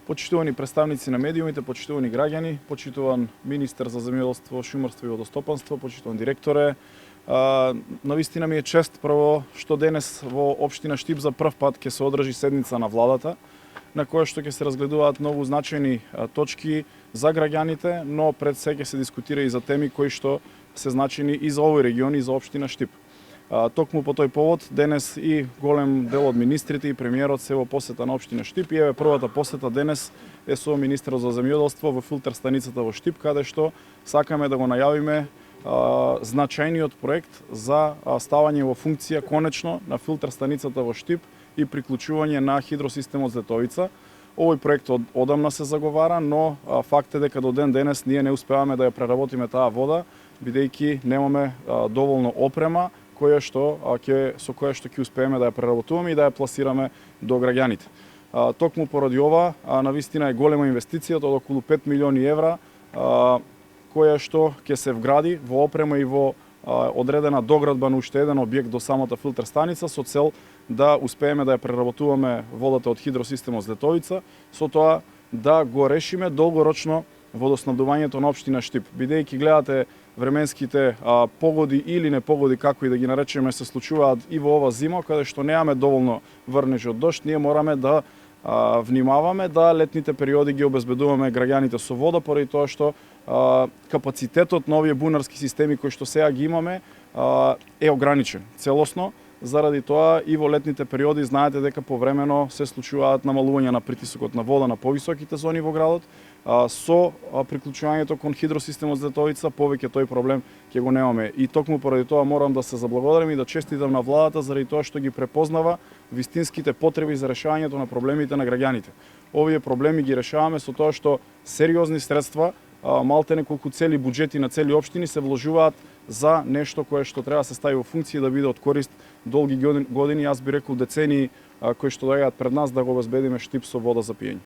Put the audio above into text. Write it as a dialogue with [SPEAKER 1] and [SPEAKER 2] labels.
[SPEAKER 1] Почитувани представници на медиумите, почитувани граѓани, почитуван министер за земјоделство, шумарство и водостопанство, почитуван директоре. Навистина ми е чест прво што денес во општина Штип за прв пат ќе се одржи седница на владата, на која што ќе се разгледуваат многу значајни точки за граѓаните, но пред се ќе се дискутира и за теми кои што се значајни и за овој регион и за општина Штип. Токму по тој повод денес и голем дел од министрите и премиерот се во посета на општина Штип и еве првата посета денес е со министерот за земјоделство во филтер станицата во Штип, каде што сакаме да го најавиме значајниот проект за ставање во функција конечно на филтер станицата во Штип и приклучување на хидросистемот Злетовица. Овој проект одамна се заговара, но факт е дека до ден денес ние не успеваме да ја преработиме таа вода, бидејќи немаме доволно опрема со која што ќе успееме да ја преработуваме и да ја пласираме до граѓаните. Токму поради ова, навистина е голема инвестиција од околу 5 милиони евра, која што ќе се вгради во опрема и во одредена доградба на уште еден објект до самата филтер станица со цел да успееме да ја преработуваме водата од хидросистемот Злетовица, со тоа да го решиме долгорочно водоснабдувањето на општина Штип. Бидејќи гледате временските погоди или непогоди, како и да ги наречеме, се случуваат и во ова зима, каде што немаме доволно врнежи од дожд, ние мораме да внимаваме да летните периоди ги обезбедуваме граѓаните со вода, поради тоа што капацитетот на овие бунарски системи кои што сега ги имаме е ограничен целосно. Заради тоа и во летните периоди знаете дека повремено се случуваат намалување на притисокот на вода на повисоките зони во градот. Со приклучувањето кон хидросистемот Злетовица повеќе тој проблем ќе го немаме. И токму поради тоа морам да се заблагодарам и да честитам на владата заради тоа што ги препознава вистинските потреби за решавањето на проблемите на граѓаните. Овие проблеми ги решаваме со тоа што сериозни средства, малте неколку цели буџети на цели општини се вложуваат за нешто кое што треба да се стави во функција да биде од корист долги години, јас би рекол децении, кои што доаѓаат пред нас, да го обезбедиме Штип со вода за пиење.